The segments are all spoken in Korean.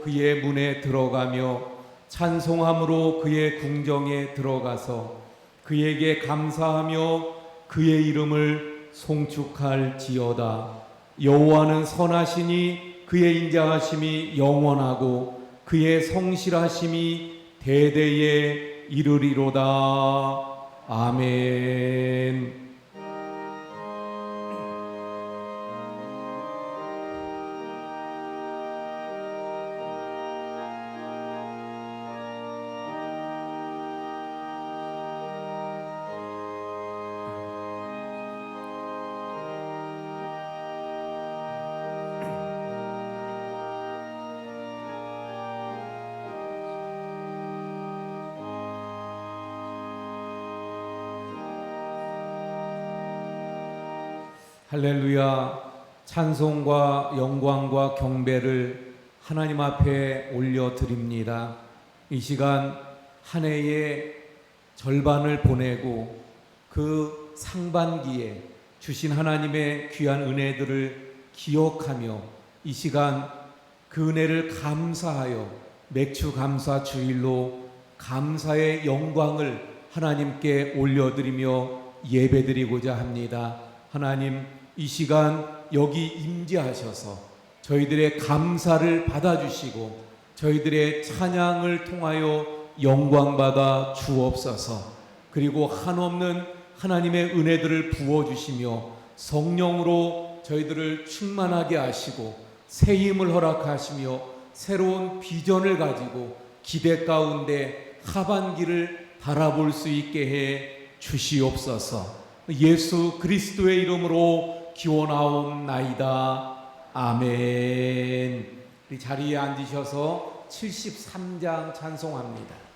그의 문에 들어가며 찬송함으로 그의 궁정에 들어가서 그에게 감사하며 그의 이름을 송축할지어다. 여호와는 선하시니 그의 인자하심이 영원하고 그의 성실하심이 대대에 이르리로다. 아멘. 할렐루야. 찬송과 영광과 경배를 하나님 앞에 올려드립니다. 이 시간 한 해의 절반을 보내고 그 상반기에 주신 하나님의 귀한 은혜들을 기억하며 이 시간 그 은혜를 감사하여 맥주 감사 주일로 감사의 영광을 하나님께 올려드리며 예배드리고자 합니다. 하나님, 이 시간 여기 임재하셔서 저희들의 감사를 받아주시고 저희들의 찬양을 통하여 영광받아 주옵소서. 그리고 한없는 하나님의 은혜들을 부어주시며 성령으로 저희들을 충만하게 하시고 새 힘을 허락하시며 새로운 비전을 가지고 기대 가운데 하반기를 바라볼 수 있게 해 주시옵소서. 예수 그리스도의 이름으로 기원하옵나이다. 아멘. 우리 자리에 앉으셔서 73장 찬송합니다.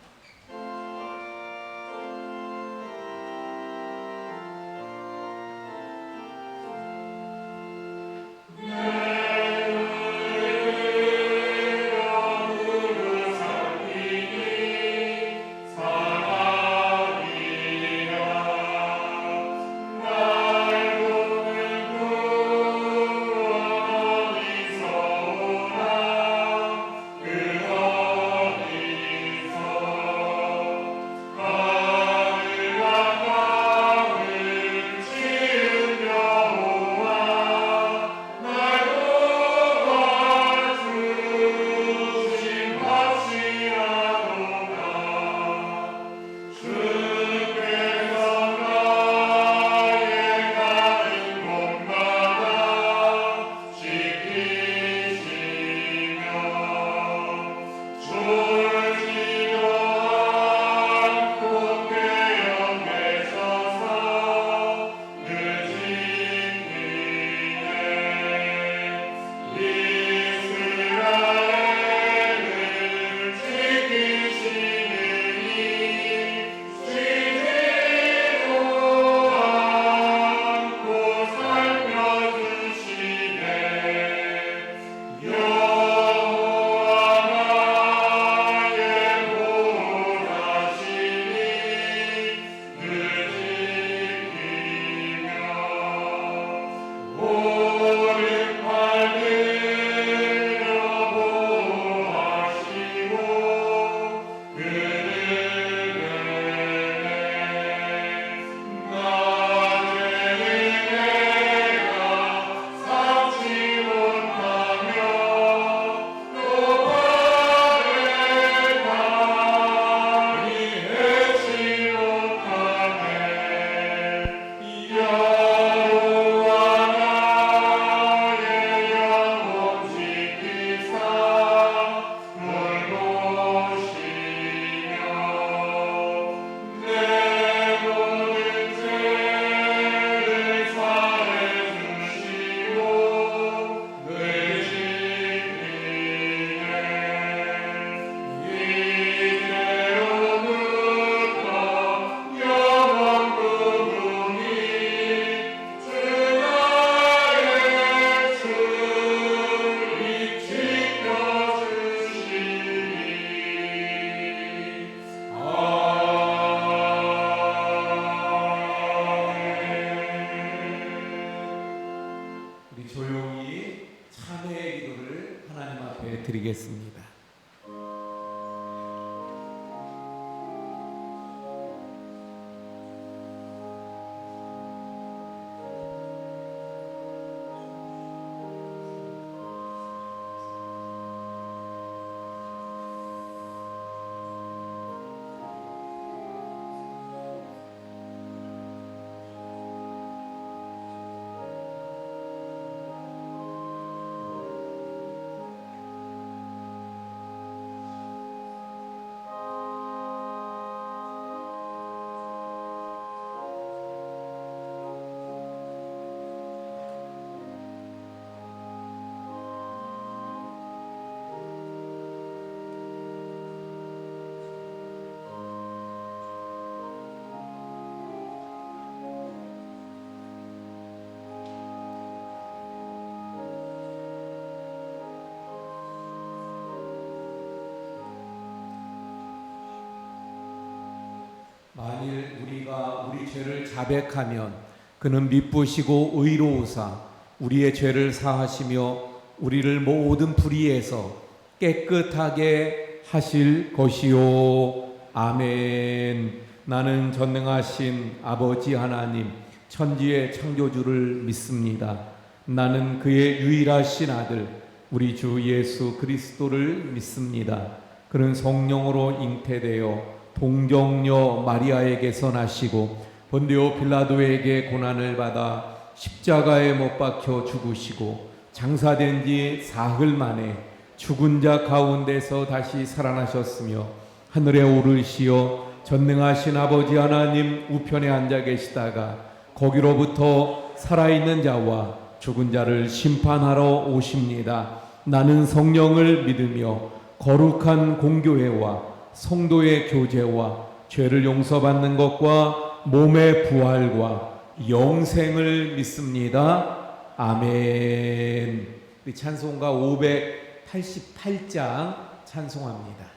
조용히 참회의 기도를 하나님 앞에 드리겠습니다. 만일 우리가 우리 죄를 자백하면 그는 미쁘시고 의로우사 우리의 죄를 사하시며 우리를 모든 불의에서 깨끗하게 하실 것이요. 아멘. 나는 전능하신 아버지 하나님 천지의 창조주를 믿습니다. 나는 그의 유일하신 아들 우리 주 예수 그리스도를 믿습니다. 그는 성령으로 잉태되어 동정녀 마리아에게서 나시고 본디오 빌라도에게 고난을 받아 십자가에 못 박혀 죽으시고 장사된 지 사흘 만에 죽은 자 가운데서 다시 살아나셨으며 하늘에 오르시어 전능하신 아버지 하나님 우편에 앉아 계시다가 거기로부터 살아있는 자와 죽은 자를 심판하러 오십니다. 나는 성령을 믿으며 거룩한 공교회와 성도의 교제와 죄를 용서받는 것과 몸의 부활과 영생을 믿습니다. 아멘. 우리 찬송가 588장 찬송합니다.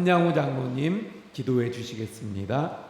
한양우 장로님 기도해 주시겠습니다.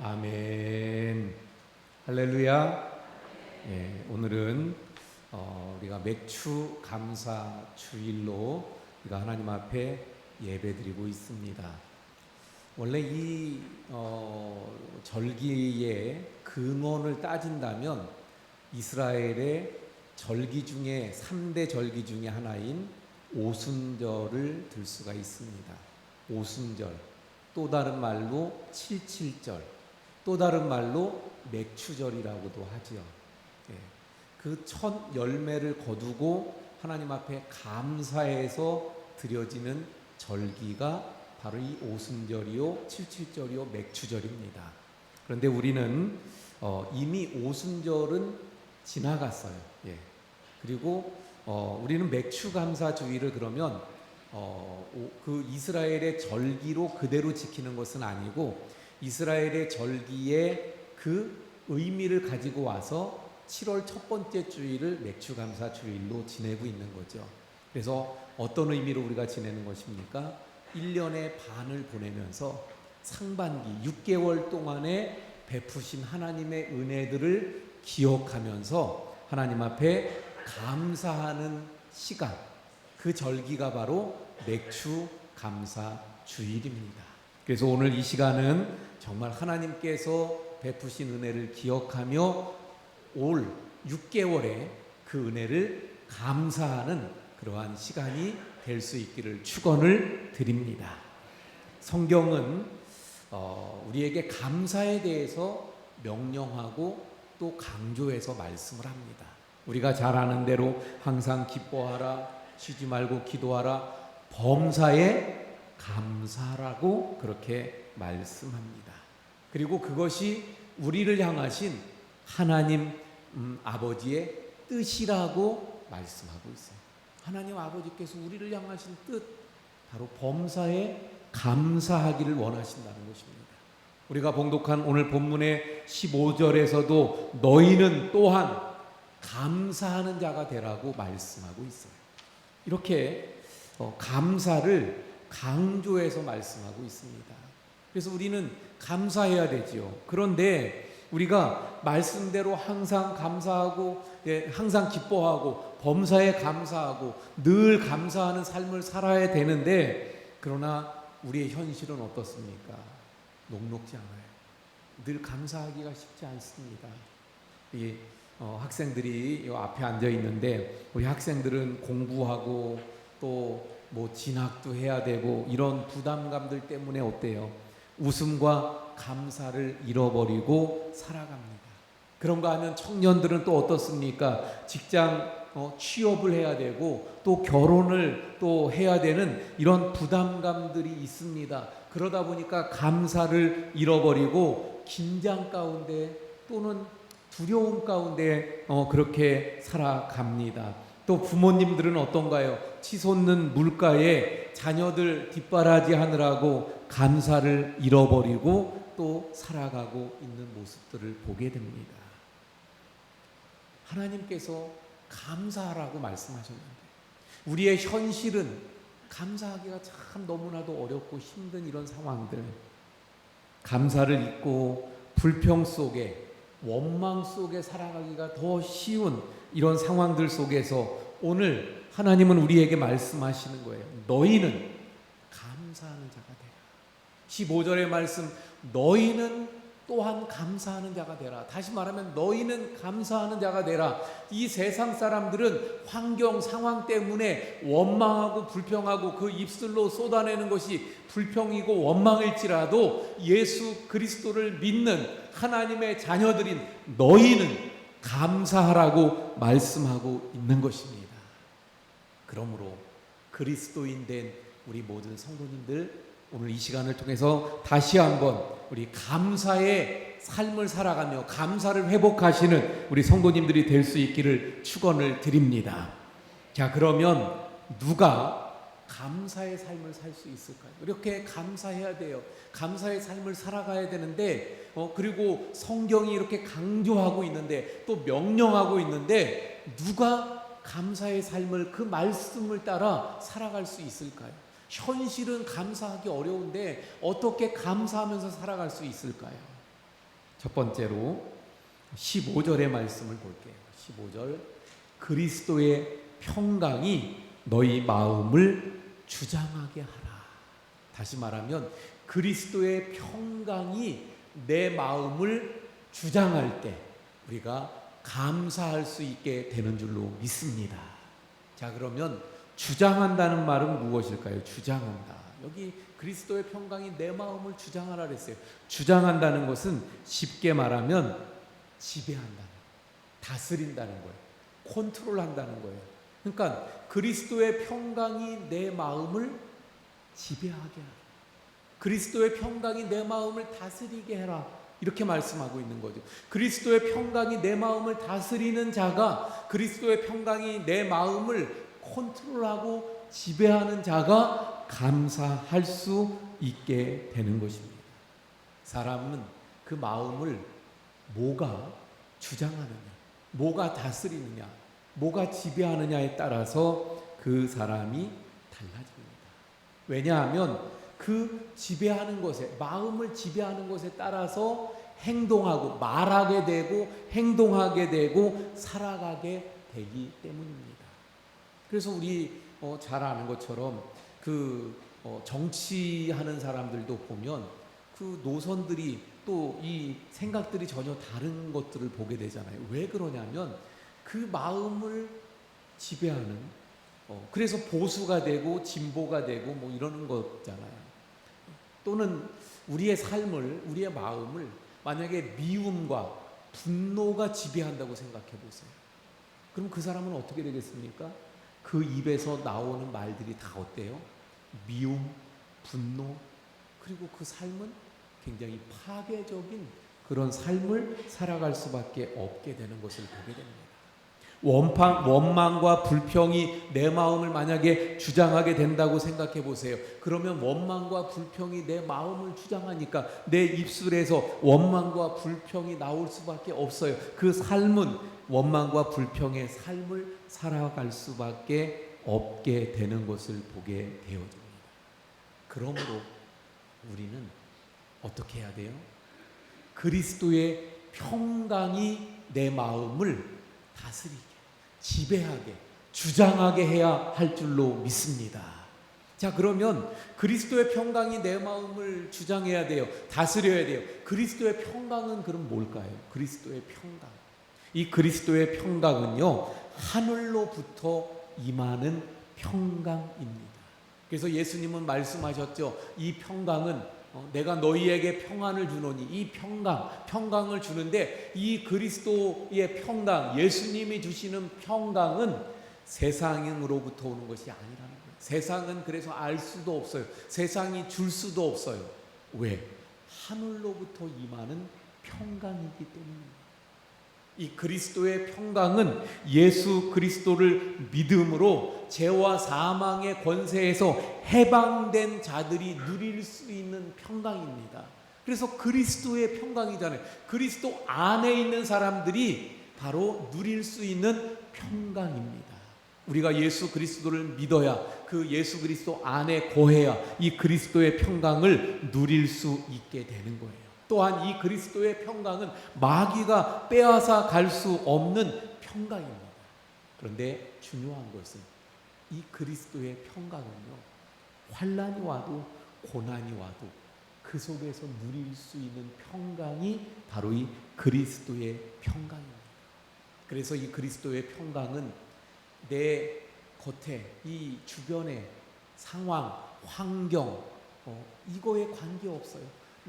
아멘. 할렐루야. 예, 오늘은 우리가 맥주 감사 주일로 우리가 하나님 앞에 예배드리고 있습니다. 원래 이 절기의 근원을 따진다면 이스라엘의 절기 중에 3대 절기 중에 하나인 오순절을 들 수가 있습니다. 오순절, 또 다른 말로 칠칠절, 또 다른 말로 맥추절이라고도 하지요. 예. 그 첫 열매를 거두고 하나님 앞에 감사해서 드려지는 절기가 바로 이 오순절이요, 칠칠절이요, 맥추절입니다. 그런데 우리는 이미 오순절은 지나갔어요. 예. 그리고 우리는 맥추감사주의를 그러면 그 이스라엘의 절기로 그대로 지키는 것은 아니고 이스라엘의 절기의 그 의미를 가지고 와서 7월 첫 번째 주일을 맥추감사주일로 지내고 있는 거죠. 그래서 어떤 의미로 우리가 지내는 것입니까? 1년의 반을 보내면서 상반기 6개월 동안에 베푸신 하나님의 은혜들을 기억하면서 하나님 앞에 감사하는 시간, 그 절기가 바로 맥추감사주일입니다. 그래서 오늘 이 시간은 정말 하나님께서 베푸신 은혜를 기억하며 올 6개월의 그 은혜를 감사하는 그러한 시간이 될 수 있기를 축원을 드립니다. 성경은 우리에게 감사에 대해서 명령하고 또 강조해서 말씀을 합니다. 우리가 잘 아는 대로 항상 기뻐하라, 쉬지 말고 기도하라, 범사에 감사라고 그렇게 말씀합니다. 그리고 그것이 우리를 향하신 하나님 아버지의 뜻이라고 말씀하고 있어요. 하나님 아버지께서 우리를 향하신 뜻, 바로 범사에 감사하기를 원하신다는 것입니다. 우리가 봉독한 오늘 본문의 15절에서도 너희는 또한 감사하는 자가 되라고 말씀하고 있어요. 이렇게 감사를 강조해서 말씀하고 있습니다. 그래서 우리는 감사해야 되지요. 그런데 우리가 말씀대로 항상 감사하고, 항상 기뻐하고, 범사에 감사하고, 늘 감사하는 삶을 살아야 되는데, 그러나 우리의 현실은 어떻습니까? 녹록지 않아요. 늘 감사하기가 쉽지 않습니다. 이 학생들이 이 앞에 앉아 있는데, 우리 학생들은 공부하고 또 뭐 진학도 해야 되고 이런 부담감들 때문에 어때요? 웃음과 감사를 잃어버리고 살아갑니다. 그런가 하면 청년들은 또 어떻습니까? 직장 취업을 해야 되고 또 결혼을 또 해야 되는 이런 부담감들이 있습니다. 그러다 보니까 감사를 잃어버리고 긴장 가운데 또는 두려움 가운데 그렇게 살아갑니다. 또 부모님들은 어떤가요? 치솟는 물가에 자녀들 뒷바라지 하느라고 감사를 잃어버리고 또 살아가고 있는 모습들을 보게 됩니다. 하나님께서 감사하라고 말씀하셨는데 우리의 현실은 감사하기가 참 너무나도 어렵고 힘든 이런 상황들, 감사를 잊고 불평 속에 원망 속에 살아가기가 더 쉬운 이런 상황들 속에서 오늘 하나님은 우리에게 말씀하시는 거예요. 너희는 감사하는 자가 되라. 15절의 말씀, 너희는 또한 감사하는 자가 되라. 다시 말하면 너희는 감사하는 자가 되라. 이 세상 사람들은 환경 상황 때문에 원망하고 불평하고 그 입술로 쏟아내는 것이 불평이고 원망일지라도 예수 그리스도를 믿는 하나님의 자녀들인 너희는 감사하라고 말씀하고 있는 것입니다. 그러므로 그리스도인 된 우리 모든 성도님들, 오늘 이 시간을 통해서 다시 한번 우리 감사의 삶을 살아가며 감사를 회복하시는 우리 성도님들이 될 수 있기를 축원을 드립니다. 자, 그러면 누가 감사의 삶을 살 수 있을까요? 이렇게 감사해야 돼요. 감사의 삶을 살아가야 되는데 그리고 성경이 이렇게 강조하고 있는데 또 명령하고 있는데 누가 감사의 삶을 그 말씀을 따라 살아갈 수 있을까요? 현실은 감사하기 어려운데 어떻게 감사하면서 살아갈 수 있을까요? 첫 번째로 15절의 말씀을 볼게요. 15절, 그리스도의 평강이 너희 마음을 주장하게 하라. 다시 말하면 그리스도의 평강이 내 마음을 주장할 때 우리가 감사할 수 있게 되는 줄로 믿습니다. 자, 그러면 주장한다는 말은 무엇일까요? 주장한다. 여기 그리스도의 평강이 내 마음을 주장하라 그랬어요. 주장한다는 것은 쉽게 말하면 지배한다는, 다스린다는 거예요. 컨트롤한다는 거예요. 그러니까 그리스도의 평강이 내 마음을 지배하게 하라. 그리스도의 평강이 내 마음을 다스리게 해라. 이렇게 말씀하고 있는 거죠. 그리스도의 평강이 내 마음을 다스리는 자가, 그리스도의 평강이 내 마음을 컨트롤하고 지배하는 자가 감사할 수 있게 되는 것입니다. 사람은 그 마음을 뭐가 주장하느냐, 뭐가 다스리느냐, 뭐가 지배하느냐에 따라서 그 사람이 달라집니다. 왜냐하면 그 지배하는 것에, 마음을 지배하는 것에 따라서 행동하고, 말하게 되고 행동하게 되고 살아가게 되기 때문입니다. 그래서 우리 잘 아는 것처럼 정치하는 사람들도 보면 그 노선들이 또 이 생각들이 전혀 다른 것들을 보게 되잖아요. 왜 그러냐면 그 마음을 지배하는, 그래서 보수가 되고 진보가 되고 뭐 이러는 거잖아요. 또는 우리의 삶을, 우리의 마음을 만약에 미움과 분노가 지배한다고 생각해 보세요. 그럼 그 사람은 어떻게 되겠습니까? 그 입에서 나오는 말들이 다 어때요? 미움, 분노, 그리고 그 삶은 굉장히 파괴적인 그런 삶을 살아갈 수밖에 없게 되는 것을 보게 됩니다. 원망과 불평이 내 마음을 만약에 주장하게 된다고 생각해 보세요. 그러면 원망과 불평이 내 마음을 주장하니까 내 입술에서 원망과 불평이 나올 수밖에 없어요. 그 삶은 원망과 불평의 삶을 살아갈 수밖에 없게 되는 것을 보게 되어집니다. 그러므로 우리는 어떻게 해야 돼요? 그리스도의 평강이 내 마음을 다스리게, 지배하게, 주장하게 해야 할 줄로 믿습니다. 자, 그러면 그리스도의 평강이 내 마음을 주장해야 돼요. 다스려야 돼요. 그리스도의 평강은 그럼 뭘까요? 그리스도의 평강. 이 그리스도의 평강은요, 하늘로부터 임하는 평강입니다. 그래서 예수님은 말씀하셨죠. 이 평강은 내가 너희에게 평안을 주노니, 이 평강을 주는데 이 그리스도의 평강, 예수님이 주시는 평강은 세상으로부터 오는 것이 아니라는 거예요. 세상은 그래서 알 수도 없어요. 세상이 줄 수도 없어요. 왜? 하늘로부터 임하는 평강이기 때문입니다. 이 그리스도의 평강은 예수 그리스도를 믿음으로 죄와 사망의 권세에서 해방된 자들이 누릴 수 있는 평강입니다. 그래서 그리스도의 평강이잖아요. 그리스도 안에 있는 사람들이 바로 누릴 수 있는 평강입니다. 우리가 예수 그리스도를 믿어야, 그 예수 그리스도 안에 거해야 이 그리스도의 평강을 누릴 수 있게 되는 거예요. 또한 이 그리스도의 평강은 마귀가 빼앗아 갈 수 없는 평강입니다. 그런데 중요한 것은 이 그리스도의 평강은요, 환난이 와도 고난이 와도 그 속에서 누릴 수 있는 평강이 바로 이 그리스도의 평강입니다. 그래서 이 그리스도의 평강은 내 겉에, 이 주변의 상황, 환경, 이거에 관계없어요.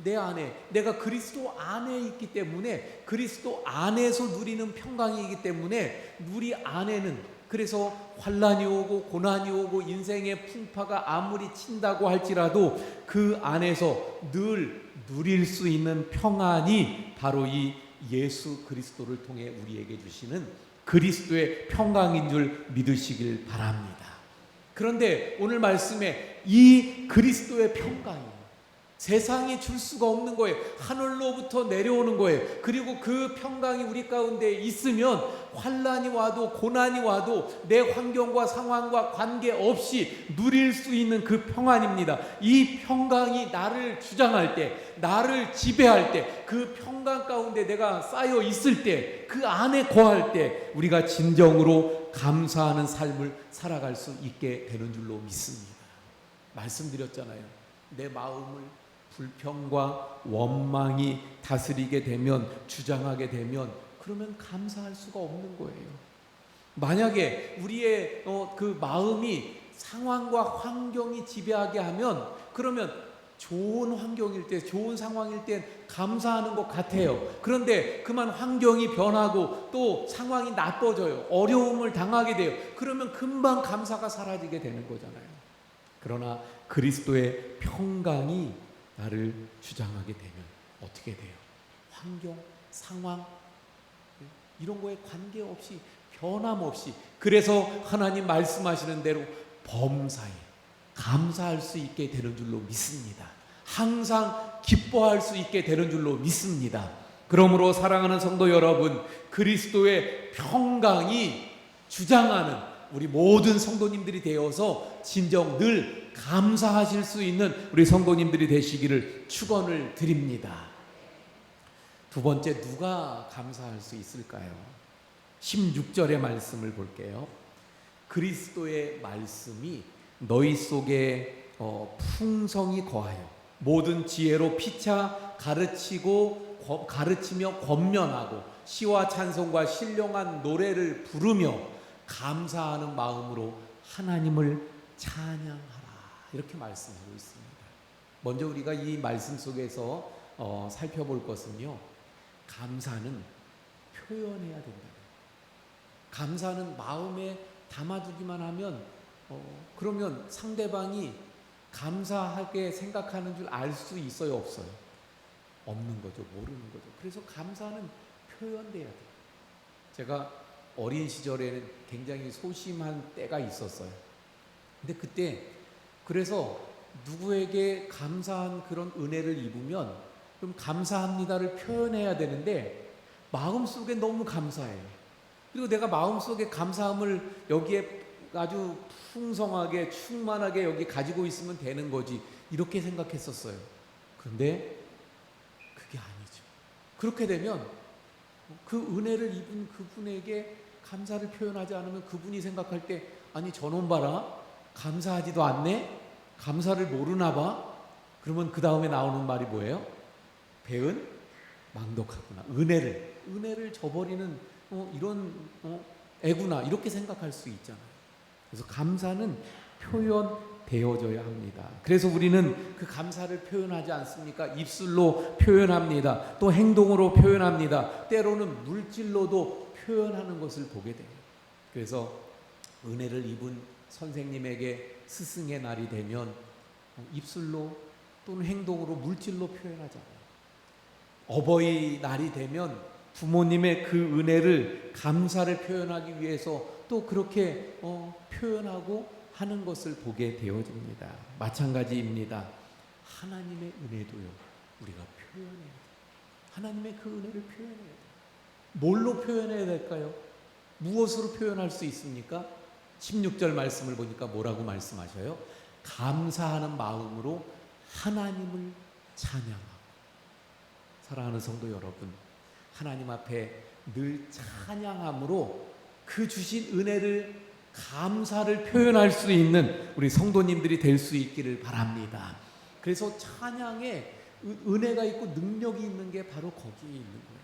내 안에, 내가 그리스도 안에 있기 때문에, 그리스도 안에서 누리는 평강이기 때문에 우리 안에는, 그래서 환난이 오고 고난이 오고 인생의 풍파가 아무리 친다고 할지라도 그 안에서 늘 누릴 수 있는 평안이 바로 이 예수 그리스도를 통해 우리에게 주시는 그리스도의 평강인 줄 믿으시길 바랍니다. 그런데 오늘 말씀에 이 그리스도의 평강이 세상이 줄 수가 없는 거예요. 하늘로부터 내려오는 거예요. 그리고 그 평강이 우리 가운데 있으면 환난이 와도 고난이 와도 내 환경과 상황과 관계없이 누릴 수 있는 그 평안입니다. 이 평강이 나를 주장할 때, 나를 지배할 때, 그 평강 가운데 내가 쌓여 있을 때, 그 안에 거할 때 우리가 진정으로 감사하는 삶을 살아갈 수 있게 되는 줄로 믿습니다. 말씀드렸잖아요. 내 마음을 불평과 원망이 다스리게 되면, 주장하게 되면, 그러면 감사할 수가 없는 거예요. 만약에 우리의 그 마음이 상황과 환경이 지배하게 하면, 그러면 좋은 환경일 때, 좋은 상황일 땐 감사하는 것 같아요. 그런데 그만 환경이 변하고 또 상황이 나빠져요. 어려움을 당하게 돼요. 그러면 금방 감사가 사라지게 되는 거잖아요. 그러나 그리스도의 평강이 나를 주장하게 되면 어떻게 돼요? 환경, 상황 이런 거에 관계없이, 변함없이, 그래서 하나님 말씀하시는 대로 범사에 감사할 수 있게 되는 줄로 믿습니다. 항상 기뻐할 수 있게 되는 줄로 믿습니다. 그러므로 사랑하는 성도 여러분, 그리스도의 평강이 주장하는 우리 모든 성도님들이 되어서 진정 늘 감사하실 수 있는 우리 성도님들이 되시기를 축원을 드립니다. 두 번째, 누가 감사할 수 있을까요? 16절의 말씀을 볼게요. 그리스도의 말씀이 너희 속에 풍성히 거하여 모든 지혜로 피차 가르치며 권면하고 시와 찬송과 신령한 노래를 부르며 감사하는 마음으로 하나님을 찬양하라, 이렇게 말씀하고 있습니다. 먼저 우리가 이 말씀 속에서 살펴볼 것은요, 감사는 표현해야 된다. 감사는 마음에 담아두기만 하면 그러면 상대방이 감사하게 생각하는 줄 알 수 있어요, 없어요? 없는 거죠, 모르는 거죠. 그래서 감사는 표현돼야 돼요. 제가 어린 시절에는 굉장히 소심한 때가 있었어요. 근데 그때 그래서 누구에게 감사한 그런 은혜를 입으면 그럼 감사합니다를 표현해야 되는데 마음속에 너무 감사해요. 그리고 내가 마음속에 감사함을 여기에 아주 풍성하게 충만하게 여기 가지고 있으면 되는 거지, 이렇게 생각했었어요. 그런데 그게 아니죠. 그렇게 되면 그 은혜를 입은 그분에게 감사를 표현하지 않으면 그분이 생각할 때, 아니 저놈 봐라, 감사하지도 않네, 감사를 모르나 봐. 그러면 그 다음에 나오는 말이 뭐예요? 배은 망독하구나. 은혜를 저버리는 이런 애구나, 이렇게 생각할 수 있잖아요. 그래서 감사는 표현되어져야 합니다. 그래서 우리는 그 감사를 표현하지 않습니까? 입술로 표현합니다. 또 행동으로 표현합니다. 때로는 물질로도 표현하는 것을 보게 돼요. 그래서 은혜를 입은 선생님에게 스승의 날이 되면 입술로 또는 행동으로, 물질로 표현하잖아요. 어버이날이 되면 부모님의 그 은혜를, 감사를 표현하기 위해서 또 그렇게 표현하고 하는 것을 보게 되어집니다. 마찬가지입니다. 하나님의 은혜도요, 우리가 표현해야 돼요. 하나님의 그 은혜를 표현해야 돼요. 뭘로 표현해야 될까요? 무엇으로 표현할 수 있습니까? 16절 말씀을 보니까 뭐라고 말씀하셔요? 감사하는 마음으로 하나님을 찬양하고. 사랑하는 성도 여러분, 하나님 앞에 늘 찬양함으로 그 주신 은혜를, 감사를 표현할 수 있는 우리 성도님들이 될 수 있기를 바랍니다. 그래서 찬양에 은혜가 있고 능력이 있는 게 바로 거기에 있는 거예요.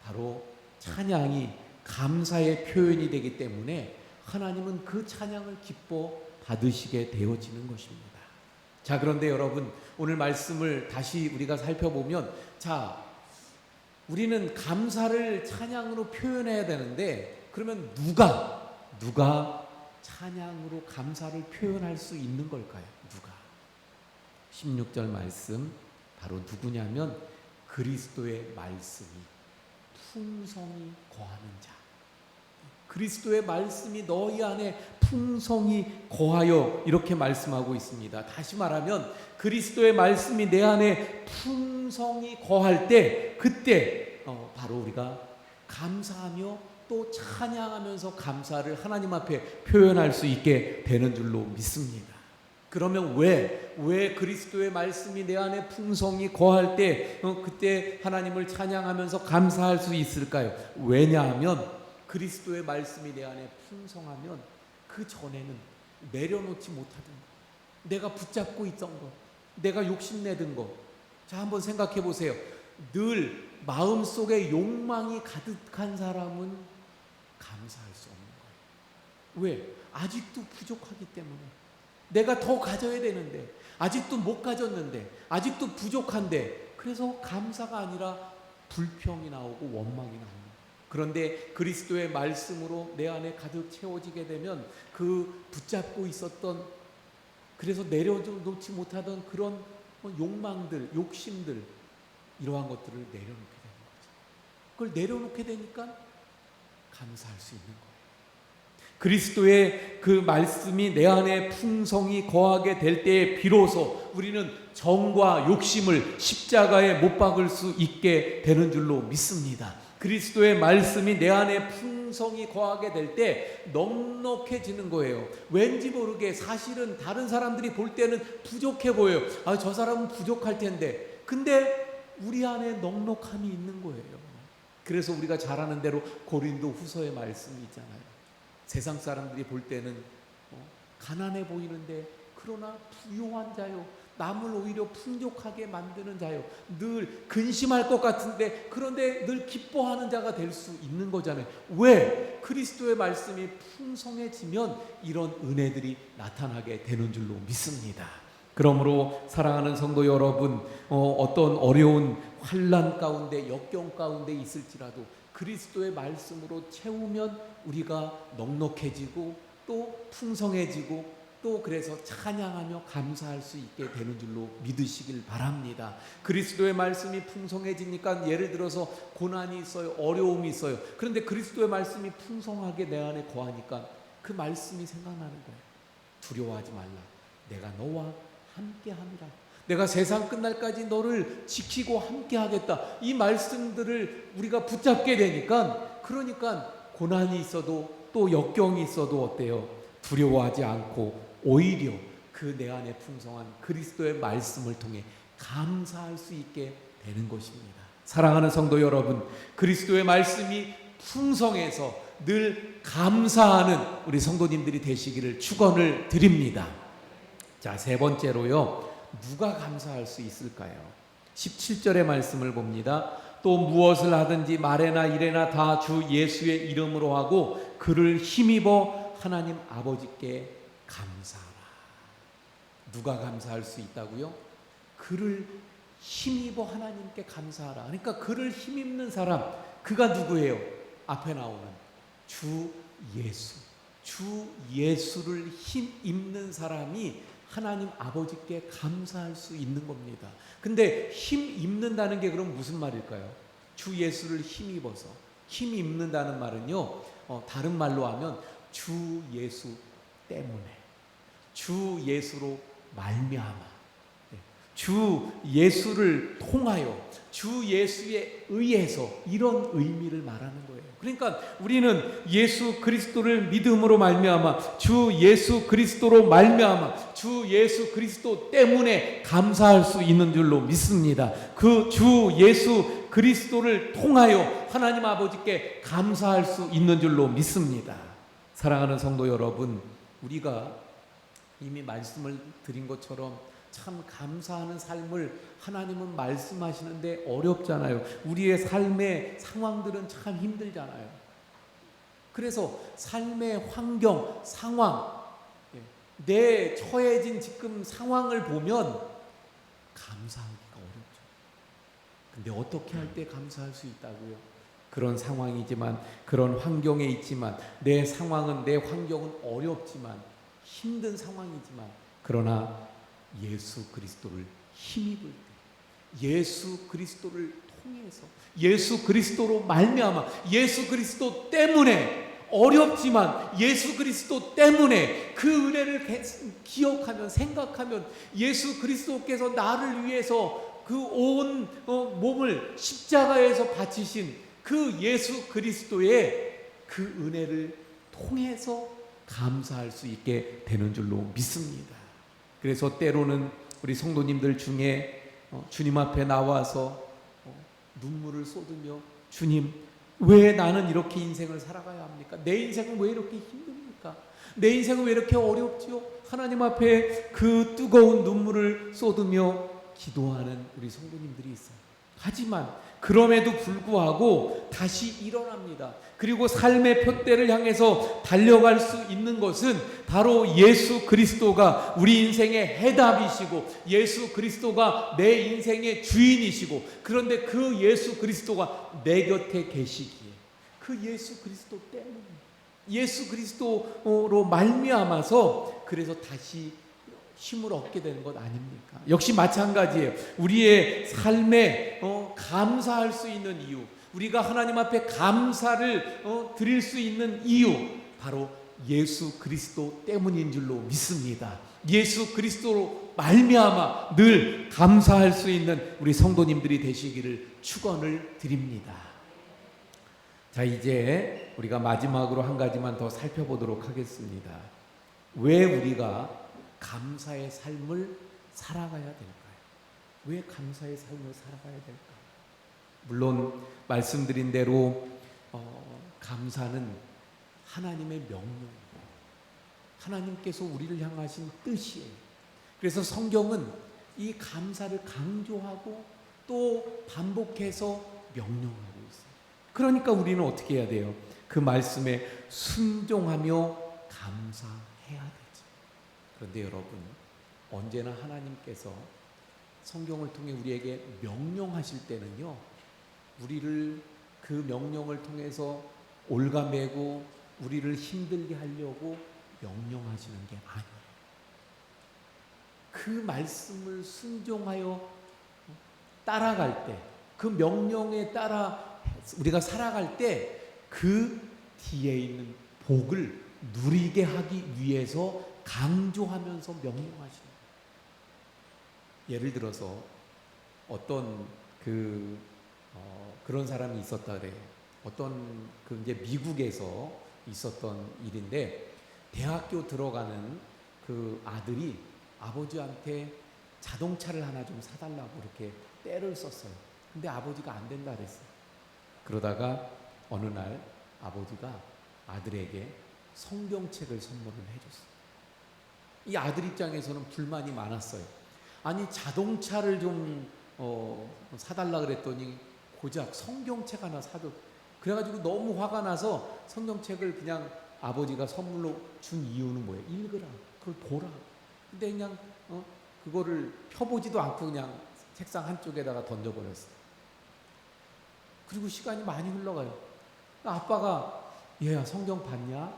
바로 찬양이 감사의 표현이 되기 때문에 하나님은 그 찬양을 기뻐 받으시게 되어지는 것입니다. 자, 그런데 여러분, 오늘 말씀을 다시 우리가 살펴보면, 자, 우리는 감사를 찬양으로 표현해야 되는데, 그러면 누가 찬양으로 감사를 표현할 수 있는 걸까요? 누가? 16절 말씀, 바로 누구냐면 그리스도의 말씀이 풍성히 거하는 자. 그리스도의 말씀이 너희 안에 풍성히 거하여 이렇게 말씀하고 있습니다. 다시 말하면 그리스도의 말씀이 내 안에 풍성히 거할 때 그때 바로 우리가 감사하며 또 찬양하면서 감사를 하나님 앞에 표현할 수 있게 되는 줄로 믿습니다. 그러면 왜 그리스도의 말씀이 내 안에 풍성히 거할 때 그때 하나님을 찬양하면서 감사할 수 있을까요? 왜냐하면 그리스도의 말씀이 내 안에 풍성하면 그 전에는 내려놓지 못하던 것, 내가 붙잡고 있던 것, 내가 욕심내던 것, 자 한번 생각해 보세요. 늘 마음속에 욕망이 가득한 사람은 감사할 수 없는 거예요. 왜? 아직도 부족하기 때문에. 내가 더 가져야 되는데 아직도 못 가졌는데 아직도 부족한데, 그래서 감사가 아니라 불평이 나오고 원망이 나옵니다. 그런데 그리스도의 말씀으로 내 안에 가득 채워지게 되면 그 붙잡고 있었던, 그래서 내려놓지 못하던 그런 욕망들, 욕심들, 이러한 것들을 내려놓게 되는 거죠. 그걸 내려놓게 되니까 감사할 수 있는 거예요. 그리스도의 그 말씀이 내 안에 풍성히 거하게 될 때에 비로소 우리는 정과 욕심을 십자가에 못 박을 수 있게 되는 줄로 믿습니다. 그리스도의 말씀이 내 안에 풍성히 거하게 될 때 넉넉해지는 거예요. 왠지 모르게 사실은 다른 사람들이 볼 때는 부족해 보여요. 아, 저 사람은 부족할 텐데. 근데 우리 안에 넉넉함이 있는 거예요. 그래서 우리가 잘 아는 대로 고린도 후서의 말씀이 있잖아요. 세상 사람들이 볼 때는 가난해 보이는데 그러나 부유한 자요, 남을 오히려 풍족하게 만드는 자요, 늘 근심할 것 같은데 그런데 늘 기뻐하는 자가 될 수 있는 거잖아요. 왜? 그리스도의 말씀이 풍성해지면 이런 은혜들이 나타나게 되는 줄로 믿습니다. 그러므로 사랑하는 성도 여러분, 어떤 어려운 환난 가운데, 역경 가운데 있을지라도 그리스도의 말씀으로 채우면 우리가 넉넉해지고 또 풍성해지고 또 그래서 찬양하며 감사할 수 있게 되는 줄로 믿으시길 바랍니다. 그리스도의 말씀이 풍성해지니까, 예를 들어서 고난이 있어요, 어려움이 있어요. 그런데 그리스도의 말씀이 풍성하게 내 안에 거하니까 그 말씀이 생각나는 거예요. 두려워하지 말라, 내가 너와 함께함이라. 내가 세상 끝날까지 너를 지키고 함께하겠다. 이 말씀들을 우리가 붙잡게 되니까, 그러니까 고난이 있어도 또 역경이 있어도 어때요? 두려워하지 않고 오히려 그 내 안에 풍성한 그리스도의 말씀을 통해 감사할 수 있게 되는 것입니다. 사랑하는 성도 여러분, 그리스도의 말씀이 풍성해서 늘 감사하는 우리 성도님들이 되시기를 축원을 드립니다. 자, 세 번째로요, 누가 감사할 수 있을까요? 17절의 말씀을 봅니다. 또 무엇을 하든지 말에나 일에나 다 주 예수의 이름으로 하고 그를 힘입어 하나님 아버지께 감사하라. 누가 감사할 수 있다고요? 그를 힘입어 하나님께 감사하라. 그러니까 그를 힘입는 사람, 그가 누구예요? 앞에 나오는 주 예수. 주 예수를 힘입는 사람이 하나님 아버지께 감사할 수 있는 겁니다. 근데 힘입는다는 게 그럼 무슨 말일까요? 주 예수를 힘입어서. 힘입는다는 말은요, 다른 말로 하면 주 예수 때문에, 주 예수로 말미암아, 주 예수를 통하여, 주 예수에 의해서, 이런 의미를 말하는 거예요. 그러니까 우리는 예수 그리스도를 믿음으로 말미암아, 주 예수 그리스도로 말미암아, 주 예수 그리스도 때문에 감사할 수 있는 줄로 믿습니다. 그 주 예수 그리스도를 통하여 하나님 아버지께 감사할 수 있는 줄로 믿습니다. 사랑하는 성도 여러분, 우리가 이미 말씀을 드린 것처럼 참 감사하는 삶을 하나님은 말씀하시는데 어렵잖아요. 우리의 삶의 상황들은 참 힘들잖아요. 그래서 삶의 환경, 상황, 내 처해진 지금 상황을 보면 감사하기가 어렵죠. 근데 어떻게 할 때 감사할 수 있다고요? 그런 상황이지만, 그런 환경에 있지만, 내 상황은, 내 환경은 어렵지만, 힘든 상황이지만, 그러나 예수 그리스도를 힘입을 때, 예수 그리스도를 통해서, 예수 그리스도로 말미암아, 예수 그리스도 때문에 어렵지만 예수 그리스도 때문에 그 은혜를 기억하면 생각하면 예수 그리스도께서 나를 위해서 그 온 몸을 십자가에서 바치신 그 예수 그리스도의 그 은혜를 통해서 감사할 수 있게 되는 줄로 믿습니다. 그래서 때로는 우리 성도님들 중에 주님 앞에 나와서 눈물을 쏟으며 주님, 왜 나는 이렇게 인생을 살아가야 합니까? 내 인생은 왜 이렇게 힘듭니까? 내 인생은 왜 이렇게 어렵지요? 하나님 앞에 그 뜨거운 눈물을 쏟으며 기도하는 우리 성도님들이 있어요. 하지만 그럼에도 불구하고 다시 일어납니다. 그리고 삶의 푯대를 향해서 달려갈 수 있는 것은 바로 예수 그리스도가 우리 인생의 해답이시고 예수 그리스도가 내 인생의 주인이시고, 그런데 그 예수 그리스도가 내 곁에 계시기에 그 예수 그리스도 때문에 예수 그리스도로 말미암아서 그래서 다시 힘을 얻게 되는 것 아닙니까? 역시 마찬가지예요. 우리의 삶에 감사할 수 있는 이유, 우리가 하나님 앞에 감사를 드릴 수 있는 이유, 바로 예수 그리스도 때문인 줄로 믿습니다. 예수 그리스도로 말미암아 늘 감사할 수 있는 우리 성도님들이 되시기를 축원을 드립니다. 자, 이제 우리가 마지막으로 한 가지만 더 살펴보도록 하겠습니다. 왜 우리가 감사의 삶을 살아가야 될까요? 왜 감사의 삶을 살아가야 될까요? 물론 말씀드린 대로 감사는 하나님의 명령이에요. 하나님께서 우리를 향하신 뜻이에요. 그래서 성경은 이 감사를 강조하고 또 반복해서 명령하고 있어요. 그러니까 우리는 어떻게 해야 돼요? 그 말씀에 순종하며 감사해야 되죠. 그런데 여러분, 언제나 하나님께서 성경을 통해 우리에게 명령하실 때는요, 우리를 그 명령을 통해서 올가매고 우리를 힘들게 하려고 명령하시는 게 아니에요. 그 말씀을 순종하여 따라갈 때, 그 명령에 따라 우리가 살아갈 때 그 뒤에 있는 복을 누리게 하기 위해서 강조하면서 명령하시는 거예요. 예를 들어서 어떤 그런 사람이 있었다 그래요. 어떤 이제 미국에서 있었던 일인데, 대학교 들어가는 그 아들이 아버지한테 자동차를 하나 좀 사달라고 이렇게 떼를 썼어요. 근데 아버지가 안 된다 그랬어요. 그러다가 어느 날 아버지가 아들에게 성경책을 선물을 해줬어요. 이 아들 입장에서는 불만이 많았어요. 아니, 자동차를 좀 사달라 그랬더니 고작 성경책 하나 사줘. 그래가지고 너무 화가 나서 성경책을 그냥 아버지가 선물로 준 이유는 뭐예요? 읽으라, 그걸 보라. 근데 그냥 그거를 펴보지도 않고 그냥 책상 한쪽에다가 던져버렸어요. 그리고 시간이 많이 흘러가요. 아빠가 얘야 성경 봤냐?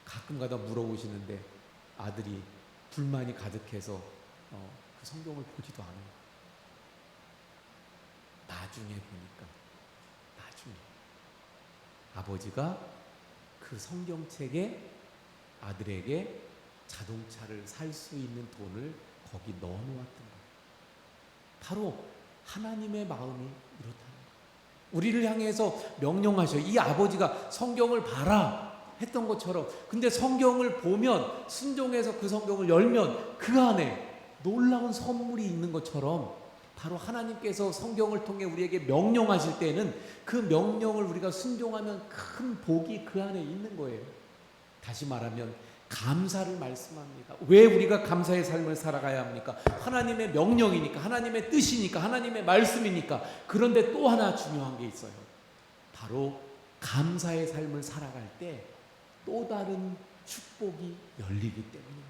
가끔가다 물어보시는데 아들이 불만이 가득해서 그 성경을 보지도 않아요. 나중에 보니까 아버지가 그 성경책에 아들에게 자동차를 살 수 있는 돈을 거기 넣어놓았던 거예요. 바로 하나님의 마음이 이렇다는 거예요. 우리를 향해서 명령하셔. 이 아버지가 성경을 봐라 했던 것처럼, 근데 성경을 보면, 순종해서 그 성경을 열면 그 안에 놀라운 선물이 있는 것처럼, 바로 하나님께서 성경을 통해 우리에게 명령하실 때는 그 명령을 우리가 순종하면 큰 복이 그 안에 있는 거예요. 다시 말하면 감사를 말씀합니다. 왜 우리가 감사의 삶을 살아가야 합니까? 하나님의 명령이니까, 하나님의 뜻이니까, 하나님의 말씀이니까. 그런데 또 하나 중요한 게 있어요. 바로 감사의 삶을 살아갈 때 또 다른 축복이 열리기 때문입니다.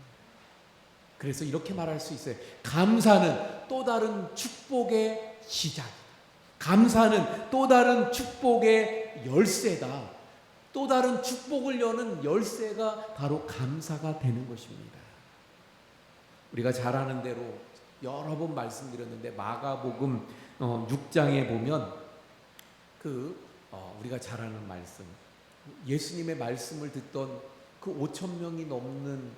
그래서 이렇게 말할 수 있어요. 감사는 또 다른 축복의 시작이다. 감사는 또 다른 축복의 열쇠다. 또 다른 축복을 여는 열쇠가 바로 감사가 되는 것입니다. 우리가 잘 아는 대로 여러 번 말씀드렸는데, 마가복음 6장에 보면 우리가 잘 아는 말씀, 예수님의 말씀을 듣던 그 5천 명이 넘는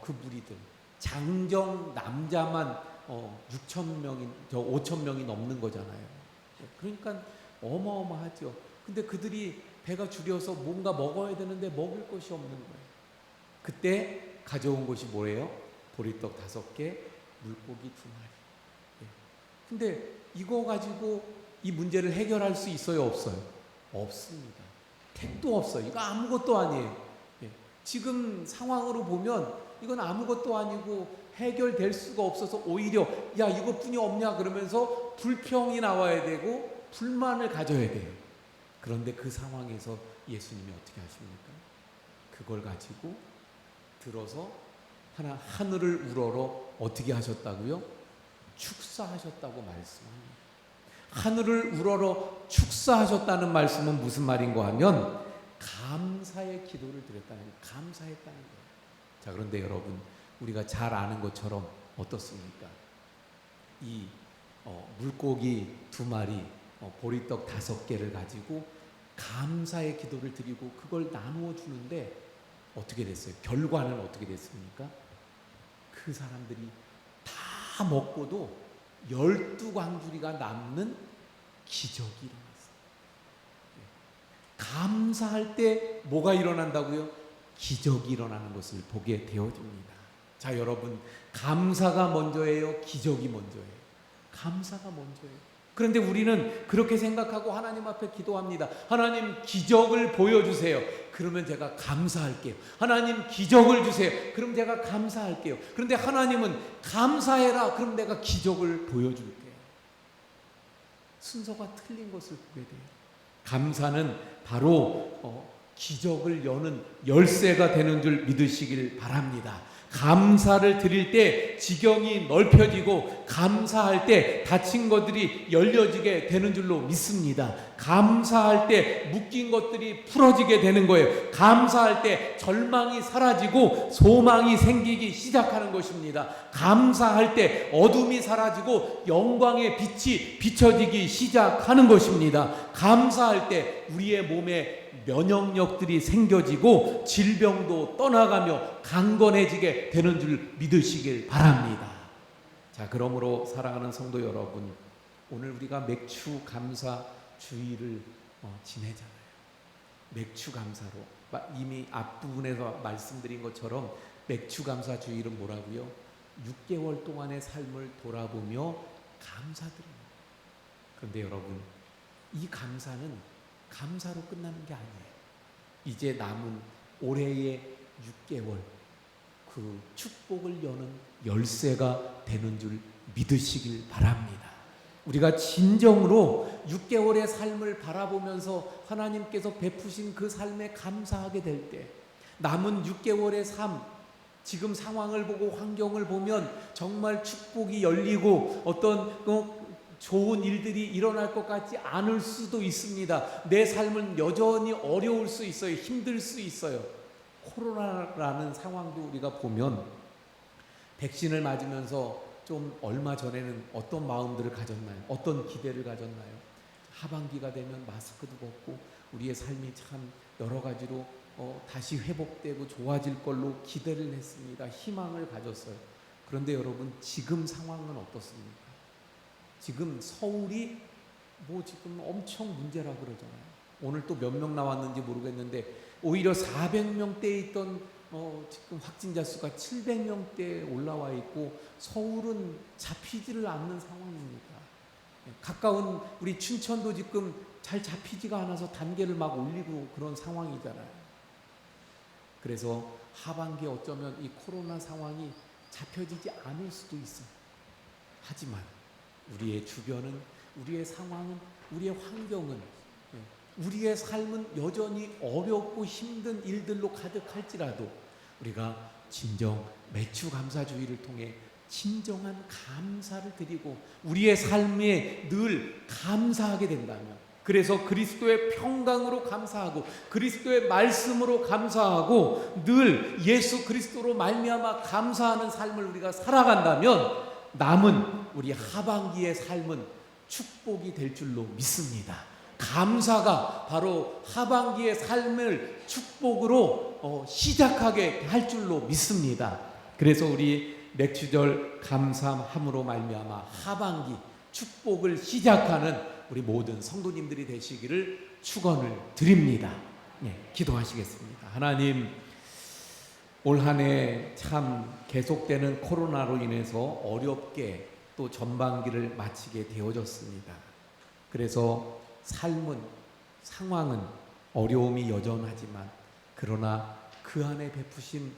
그 무리들, 장정 남자만 6천 명이 5천 명이 넘는 거잖아요. 그러니까 어마어마하죠. 근데 그들이 배가 줄여서 뭔가 먹어야 되는데 먹을 것이 없는 거예요. 그때 가져온 것이 뭐예요? 보리떡 5개, 물고기 2마리. 근데 이거 가지고 이 문제를 해결할 수 있어요, 없어요? 없습니다. 택도 없어요. 이거 아무것도 아니에요. 지금 상황으로 보면 이건 아무것도 아니고 해결될 수가 없어서 오히려 야 이것뿐이 없냐 그러면서 불평이 나와야 되고 불만을 가져야 돼요. 그런데 그 상황에서 예수님이 어떻게 하십니까? 그걸 가지고 들어서 하늘을 우러러 어떻게 하셨다고요? 축사하셨다고 말씀합니다. 하늘을 우러러 축사하셨다는 말씀은 무슨 말인가 하면 감사의 기도를 드렸다는 거예요. 감사했다는 거예요. 자, 그런데 여러분, 우리가 잘 아는 것처럼 어떻습니까? 이 물고기 2마리, 보리떡 5개를 가지고 감사의 기도를 드리고 그걸 나누어 주는데 어떻게 됐어요? 결과는 어떻게 됐습니까? 그 사람들이 다 먹고도 12광주리가 남는 기적이 일어났어요. 감사할 때 뭐가 일어난다고요? 기적이 일어나는 것을 보게 되어집니다. 자, 여러분, 감사가 먼저예요? 기적이 먼저예요? 감사가 먼저예요. 그런데 우리는 그렇게 생각하고 하나님 앞에 기도합니다. 하나님 기적을 보여주세요. 그러면 제가 감사할게요. 하나님 기적을 주세요. 그럼 제가 감사할게요. 그런데 하나님은 감사해라. 그럼 내가 기적을 보여줄게요. 순서가 틀린 것을 보게 돼요. 감사는 바로 기적을 여는 열쇠가 되는 줄 믿으시길 바랍니다. 감사를 드릴 때 지경이 넓혀지고 감사할 때 닫힌 것들이 열려지게 되는 줄로 믿습니다. 감사할 때 묶인 것들이 풀어지게 되는 거예요. 감사할 때 절망이 사라지고 소망이 생기기 시작하는 것입니다. 감사할 때 어둠이 사라지고 영광의 빛이 비춰지기 시작하는 것입니다. 감사할 때 우리의 몸에 면역력들이 생겨지고 질병도 떠나가며 강건해지게 되는 줄 믿으시길 바랍니다. 자, 그러므로 사랑하는 성도 여러분, 오늘 우리가 맥주 감사 주일을 지내잖아요. 맥주 감사로 이미 앞부분에서 말씀드린 것처럼 맥주 감사 주일은 뭐라고요? 6개월 동안의 삶을 돌아보며 감사드립니다. 그런데 여러분, 이 감사는 감사로 끝나는 게 아니에요. 이제 남은 올해의 6개월 그 축복을 여는 열쇠가 되는 줄 믿으시길 바랍니다. 우리가 진정으로 6개월의 삶을 바라보면서 하나님께서 베푸신 그 삶에 감사하게 될 때 남은 6개월의 삶, 지금 상황을 보고 환경을 보면 정말 축복이 열리고 어떤 좋은 일들이 일어날 것 같지 않을 수도 있습니다. 내 삶은 여전히 어려울 수 있어요. 힘들 수 있어요. 코로나라는 상황도 우리가 보면 백신을 맞으면서 좀 얼마 전에는 어떤 마음들을 가졌나요? 어떤 기대를 가졌나요? 하반기가 되면 마스크도 벗고 우리의 삶이 참 여러 가지로 다시 회복되고 좋아질 걸로 기대를 했습니다. 희망을 가졌어요. 그런데 여러분, 지금 상황은 어떻습니까? 지금 서울이 지금 엄청 문제라고 그러잖아요. 오늘 또 몇 명 나왔는지 모르겠는데 오히려 400명대에 있던 지금 확진자 수가 700명대에 올라와 있고 서울은 잡히지를 않는 상황입니다. 가까운 우리 춘천도 지금 잘 잡히지가 않아서 단계를 막 올리고 그런 상황이잖아요. 그래서 하반기에 어쩌면 이 코로나 상황이 잡혀지지 않을 수도 있어요. 하지만 우리의 주변은, 우리의 상황은, 우리의 환경은, 우리의 삶은 여전히 어렵고 힘든 일들로 가득할지라도 우리가 진정 매주 감사주의를 통해 진정한 감사를 드리고 우리의 삶에 늘 감사하게 된다면, 그래서 그리스도의 평강으로 감사하고 그리스도의 말씀으로 감사하고 늘 예수 그리스도로 말미암아 감사하는 삶을 우리가 살아간다면 남은 우리 하반기의 삶은 축복이 될 줄로 믿습니다. 감사가 바로 하반기의 삶을 축복으로 시작하게 할 줄로 믿습니다. 그래서 우리 맥주절 감사함으로 말미암아 하반기 축복을 시작하는 우리 모든 성도님들이 되시기를 축원을 드립니다. 기도하시겠습니다. 하나님, 올 한 해 참 계속되는 코로나로 인해서 어렵게 또 전반기를 마치게 되어졌습니다. 그래서 삶은, 상황은 어려움이 여전하지만 그러나 그 안에 베푸신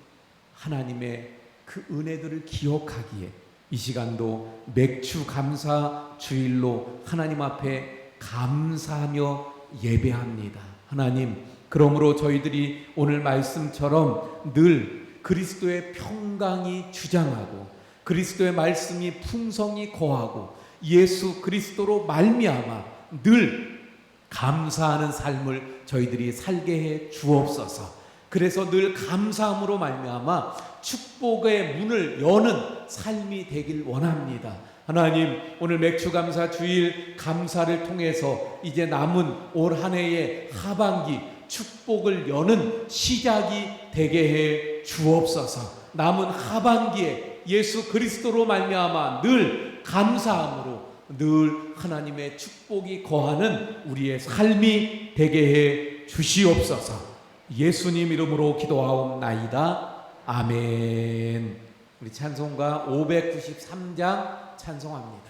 하나님의 그 은혜들을 기억하기에 이 시간도 맥주 감사 주일로 하나님 앞에 감사하며 예배합니다. 하나님, 그러므로 저희들이 오늘 말씀처럼 늘 그리스도의 평강이 주장하고 그리스도의 말씀이 풍성히 거하고 예수 그리스도로 말미암아 늘 감사하는 삶을 저희들이 살게 해 주옵소서. 그래서 늘 감사함으로 말미암아 축복의 문을 여는 삶이 되길 원합니다. 하나님, 오늘 맥주감사 주일 감사를 통해서 이제 남은 올 한 해의 하반기 축복을 여는 시작이 되게 해 주옵소서. 남은 하반기에 예수 그리스도로 말미암아 늘 감사함으로 늘 하나님의 축복이 거하는 우리의 삶이 되게 해 주시옵소서. 예수님 이름으로 기도하옵나이다. 아멘. 우리 찬송가 593장 찬송합니다.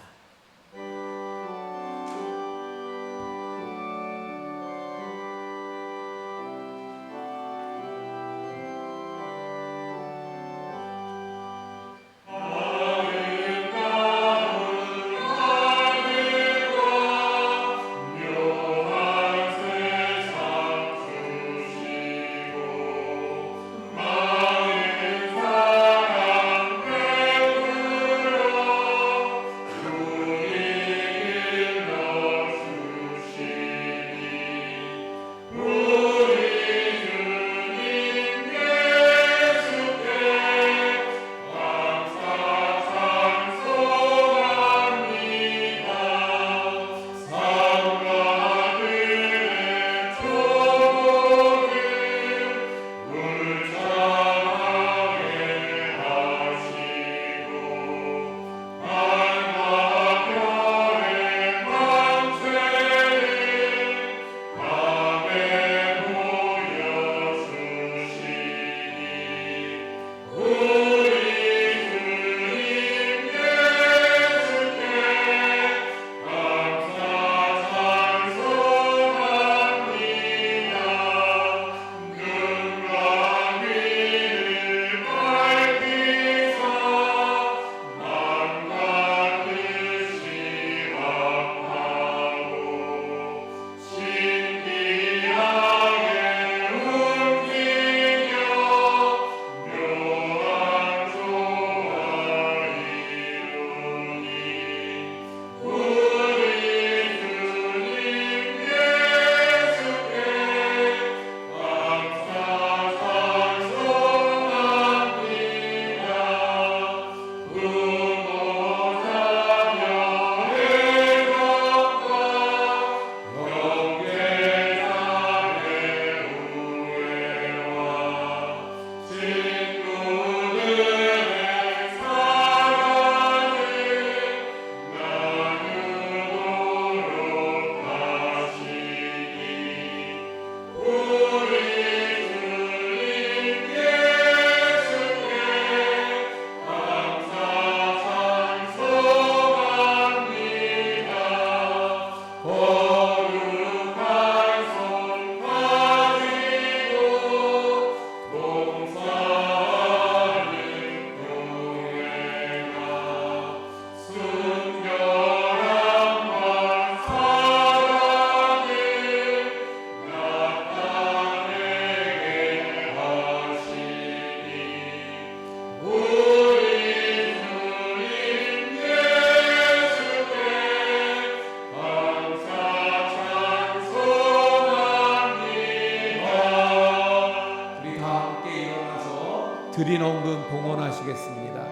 드리농금 봉헌하시겠습니다.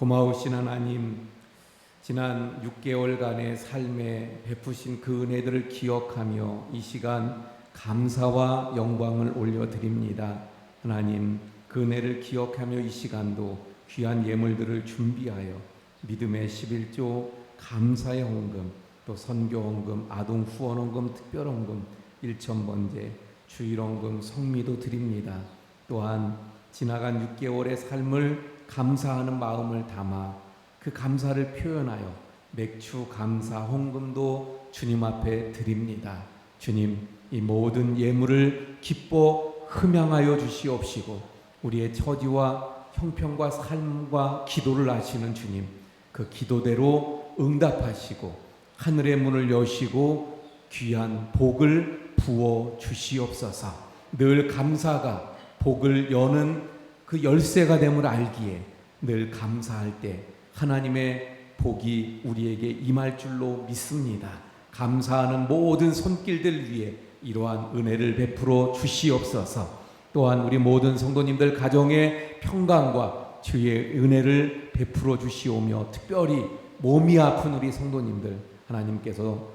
고마우신 하나님, 지난 6개월간의 삶에 베푸신 그 은혜들을 기억하며 이 시간 감사와 영광을 올려드립니다. 하나님, 그 은혜를 기억하며 이 시간도 귀한 예물들을 준비하여 믿음의 11조, 감사의 헌금, 또 선교 헌금, 아동 후원 헌금, 특별 헌금, 일천번제, 주일 헌금, 성미도 드립니다. 또한 지나간 6개월의 삶을 감사하는 마음을 담아 그 감사를 표현하여 맥주 감사 헌금도 주님 앞에 드립니다. 주님, 이 모든 예물을 기뻐 흠양하여 주시옵시고 우리의 처지와 형편과 삶과 기도를 아시는 주님, 그 기도대로 응답하시고 하늘의 문을 여시고 귀한 복을 부어 주시옵소서. 늘 감사가 복을 여는 그 열쇠가 됨을 알기에 늘 감사할 때 하나님의 복이 우리에게 임할 줄로 믿습니다. 감사하는 모든 손길들 위에 이러한 은혜를 베풀어 주시옵소서. 또한 우리 모든 성도님들 가정의 평강과 주의 은혜를 베풀어 주시오며 특별히 몸이 아픈 우리 성도님들 하나님께서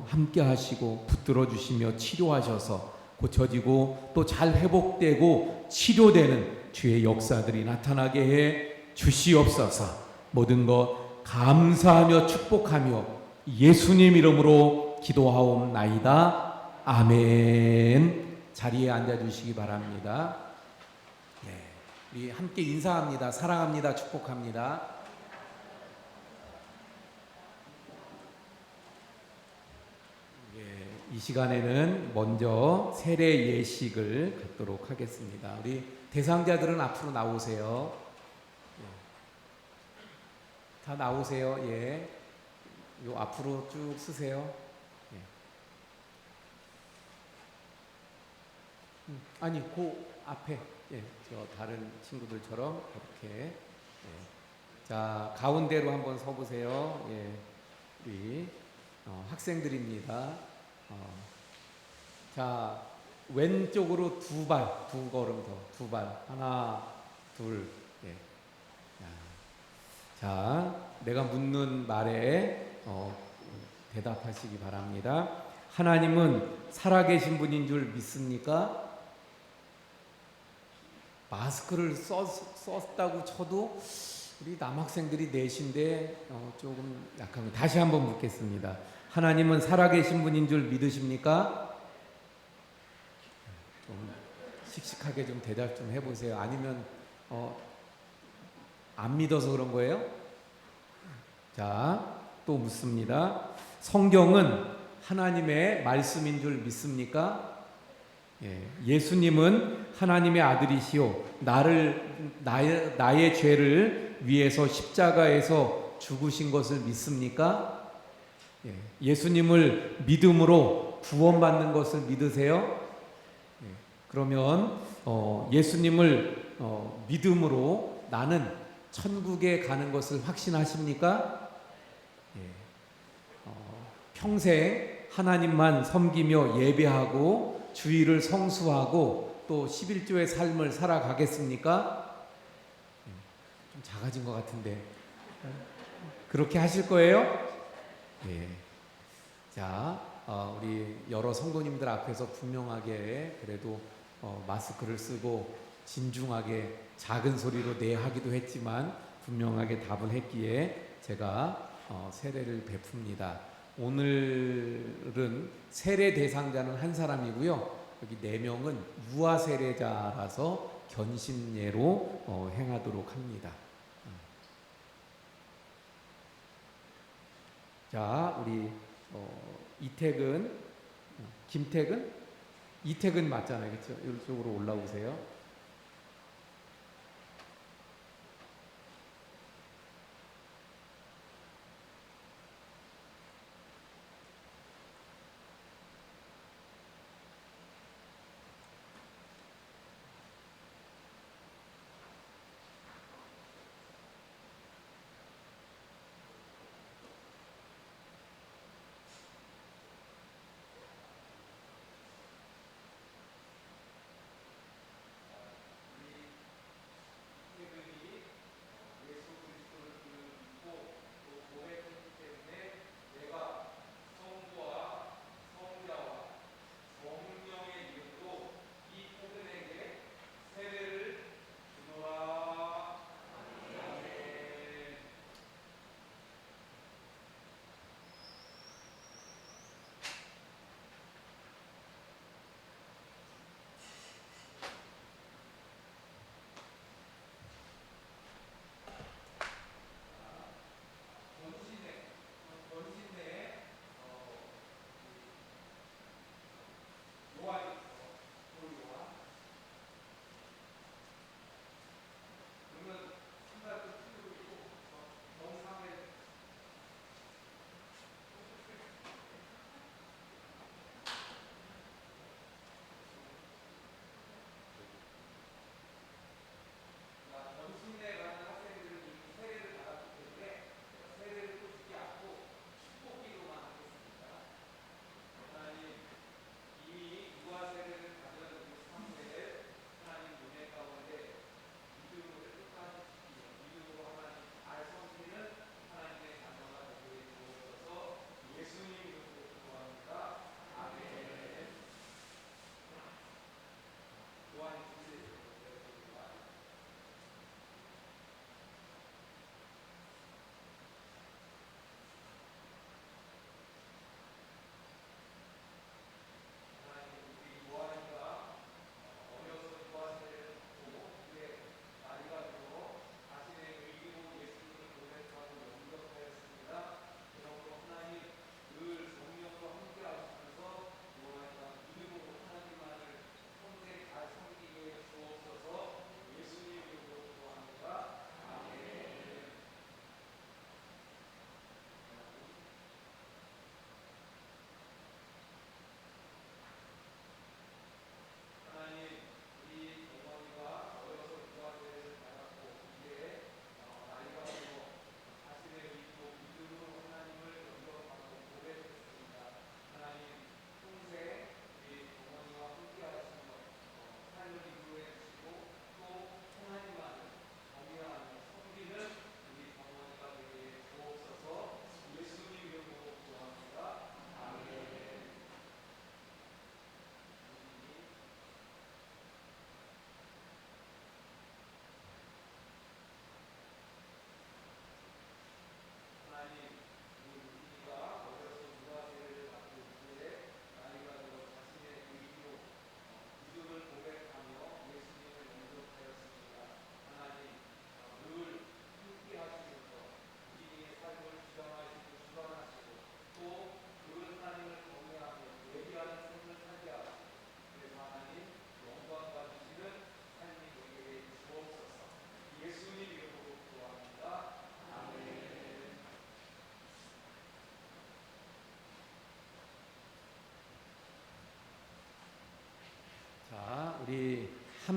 함께 하시고 붙들어 주시며 치료하셔서 고쳐지고 또 잘 회복되고 치료되는 주의 역사들이 나타나게 해 주시옵소서. 모든 것 감사하며 축복하며 예수님 이름으로 기도하옵나이다. 아멘. 자리에 앉아주시기 바랍니다. 네, 우리 함께 인사합니다. 사랑합니다. 축복합니다. 이 시간에는 먼저 세례 예식을 갖도록 하겠습니다. 우리 대상자들은 앞으로 나오세요. 다 나오세요. 예, 요 앞으로 쭉 쓰세요. 예. 아니, 그 앞에, 예, 저 다른 친구들처럼 이렇게. 예. 자, 가운데로 한번 서보세요. 예, 우리 학생들입니다. 자, 왼쪽으로 두 걸음 더, 두 발, 하나, 둘, 예. 자, 내가 묻는 말에 대답하시기 바랍니다. 하나님은 살아계신 분인 줄 믿습니까? 마스크를 썼다고 쳐도 우리 남학생들이 넷인데 조금 약한 거 다시 한번 묻겠습니다. 하나님은 살아계신 분인 줄 믿으십니까? 좀 씩씩하게 좀 대답 좀 해보세요. 아니면 안 믿어서 그런 거예요? 자, 또 묻습니다. 성경은 하나님의 말씀인 줄 믿습니까? 예, 예수님은 하나님의 아들이시오 나의 죄를 위해서 십자가에서 죽으신 것을 믿습니까? 예, 예수님을 믿음으로 구원받는 것을 믿으세요? 예, 그러면 예수님을 믿음으로 나는 천국에 가는 것을 확신하십니까? 예. 평생 하나님만 섬기며 예배하고 주일을 성수하고 또 11조의 삶을 살아가겠습니까? 예. 좀 작아진 것 같은데 그렇게 하실 거예요? 예. 자, 우리 여러 성도님들 앞에서 분명하게 그래도 마스크를 쓰고 진중하게 작은 소리로 네 하기도 했지만 분명하게 답을 했기에 제가 세례를 베풉니다. 오늘은 세례 대상자는 한 사람이고요. 여기 4명은 유아 세례자라서 견신예로 행하도록 합니다. 자, 우리 김태근? 이태근 맞잖아요. 그렇죠? 이쪽으로 올라오세요.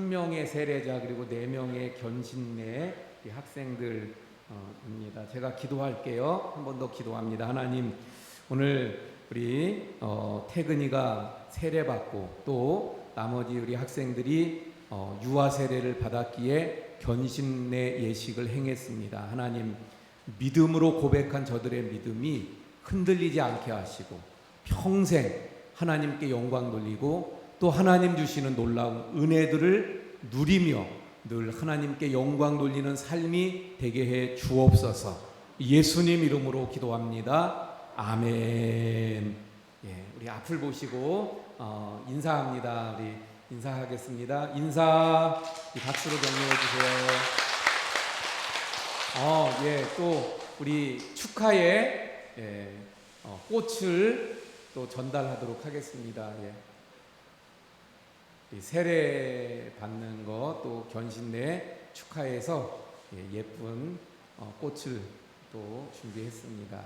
한 명의 세례자 그리고 4명의 견신내 학생들입니다. 제가 기도할게요. 한 번 더 기도합니다. 하나님, 오늘 우리 태근이가 세례받고 또 나머지 우리 학생들이 유아 세례를 받았기에 견신내 예식을 행했습니다. 하나님, 믿음으로 고백한 저들의 믿음이 흔들리지 않게 하시고 평생 하나님께 영광 돌리고 또 하나님 주시는 놀라운 은혜들을 누리며 늘 하나님께 영광 돌리는 삶이 되게 해 주옵소서. 예수님 이름으로 기도합니다. 아멘. 예, 우리 앞을 보시고 인사합니다. 우리 인사하겠습니다. 인사 박수로 격려해 주세요. 예, 또 우리 축하에 꽃을 또 전달하도록 하겠습니다. 예. 세례 받는 것 또 견신내 축하해서 예쁜 꽃을 또 준비했습니다.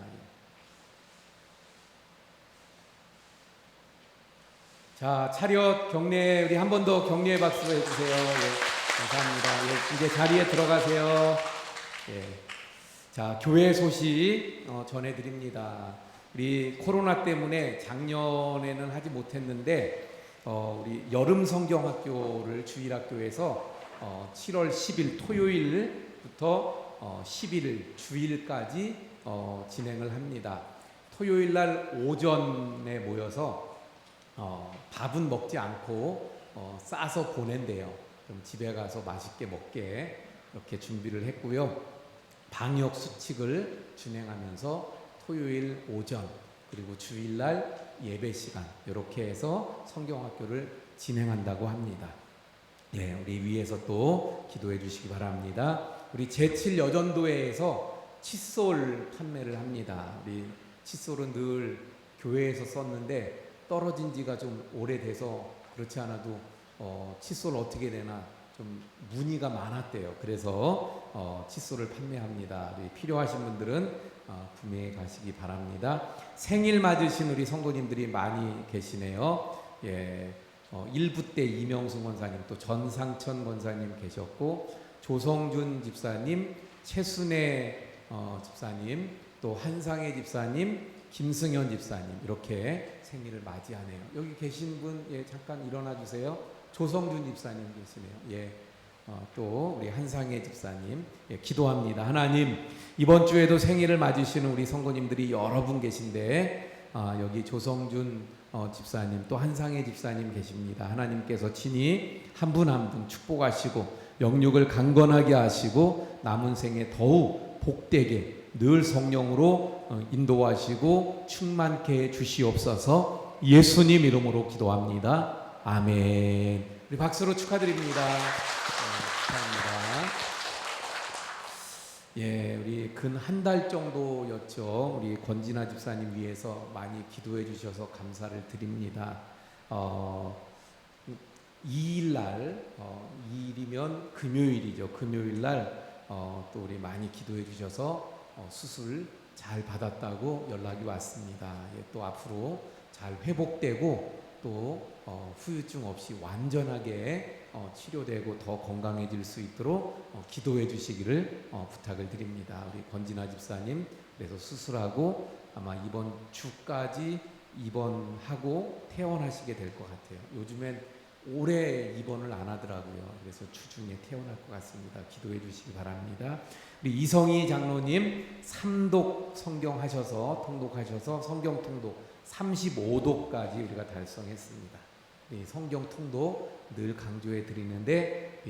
자, 차렷 경례 우리 한 번 더 격려의 박수로 해주세요. 예, 감사합니다. 예, 이제 자리에 들어가세요. 예. 자, 교회 소식 전해드립니다. 우리 코로나 때문에 작년에는 하지 못했는데 우리 여름 성경학교를 주일학교에서 7월 10일 토요일부터 11일 주일까지 진행을 합니다. 토요일 날 오전에 모여서 밥은 먹지 않고 싸서 보낸대요. 그럼 집에 가서 맛있게 먹게 이렇게 준비를 했고요. 방역 수칙을 진행하면서 토요일 오전 그리고 주일날 예배 시간 이렇게 해서 성경학교를 진행한다고 합니다. 예, 우리 위에서 또 기도해 주시기 바랍니다. 우리 제7여전도회에서 칫솔 판매를 합니다. 우리 칫솔은 늘 교회에서 썼는데 떨어진 지가 좀 오래돼서 그렇지 않아도 칫솔 어떻게 되나 좀 문의가 많았대요. 그래서 칫솔을 판매합니다. 우리 필요하신 분들은 구매해 가시기 바랍니다. 생일 맞으신 우리 성도님들이 많이 계시네요. 예, 1부 때 이명숙 권사님, 또 전상천 권사님 계셨고 조성준 집사님, 최순애 집사님, 또 한상혜 집사님, 김승현 집사님 이렇게 생일을 맞이하네요. 여기 계신 분 잠깐 일어나 주세요. 조성준 집사님 계시네요. 예. 또 우리 한상혜 집사님 기도합니다. 하나님, 이번 주에도 생일을 맞으시는 우리 성도님들이 여러 분 계신데 여기 조성준 집사님 또 한상혜 집사님 계십니다. 하나님께서 친히 한 분 한 분 축복하시고 영육을 강건하게 하시고 남은 생에 더욱 복되게 늘 성령으로 인도하시고 충만케 해 주시옵소서. 예수님 이름으로 기도합니다. 아멘. 우리 박수로 축하드립니다. 축하합니다. 예, 우리 근 한 달 정도였죠. 우리 권진아 집사님 위해서 많이 기도해 주셔서 감사를 드립니다. 2일날 2일이면 금요일이죠. 금요일날 또 우리 많이 기도해 주셔서 수술 잘 받았다고 연락이 왔습니다. 예, 또 앞으로 잘 회복되고 또 후유증 없이 완전하게 치료되고 더 건강해질 수 있도록 기도해 주시기를 부탁을 드립니다. 우리 권진아 집사님 그래서 수술하고 아마 이번 주까지 입원하고 퇴원하시게 될 것 같아요. 요즘엔 오래 입원을 안 하더라고요. 그래서 주중에 퇴원할 것 같습니다. 기도해 주시기 바랍니다. 우리 이성희 장로님 3독 성경 하셔서 통독하셔서 성경 통독 35도까지 우리가 달성했습니다. 성경 통독 늘 강조해 드리는데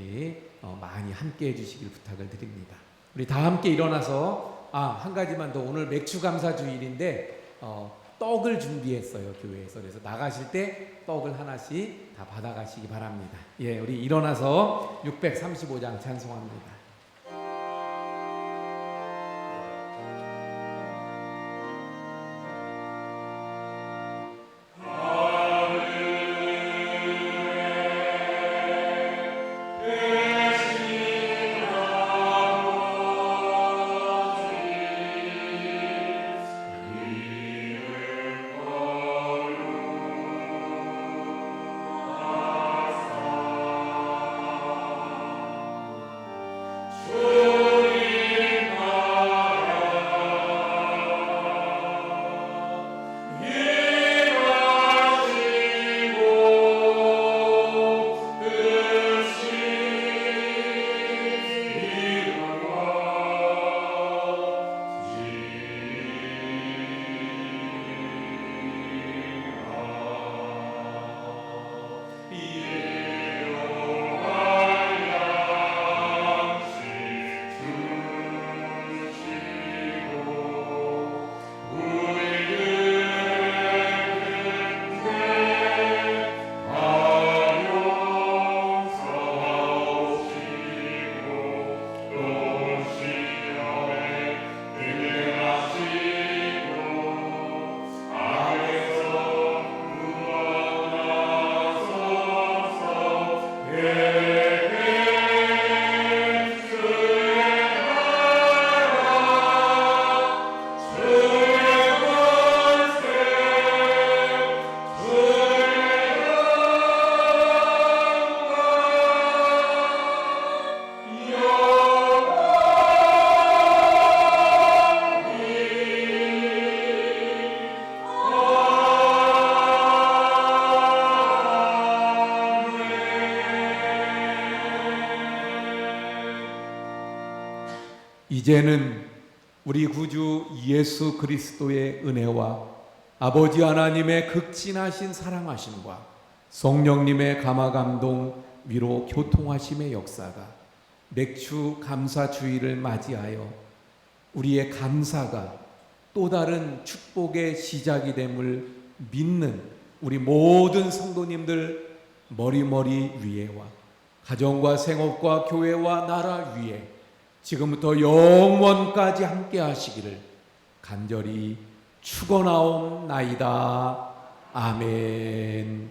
많이 함께 해주시길 부탁을 드립니다. 우리 다 함께 일어나서 한 가지만 더, 오늘 맥주 감사 주일인데 떡을 준비했어요, 교회에서. 그래서 나가실 때 떡을 하나씩 다 받아가시기 바랍니다. 예, 우리 일어나서 635장 찬송합니다. 이제는 우리 구주 예수 그리스도의 은혜와 아버지 하나님의 극진하신 사랑하심과 성령님의 감화감동 위로 교통하심의 역사가 맥주 감사 주일을 맞이하여 우리의 감사가 또 다른 축복의 시작이 됨을 믿는 우리 모든 성도님들 머리머리 위에와 가정과 생업과 교회와 나라 위에 지금부터 영원까지 함께 하시기를 간절히 축원하옵나이다. 아멘.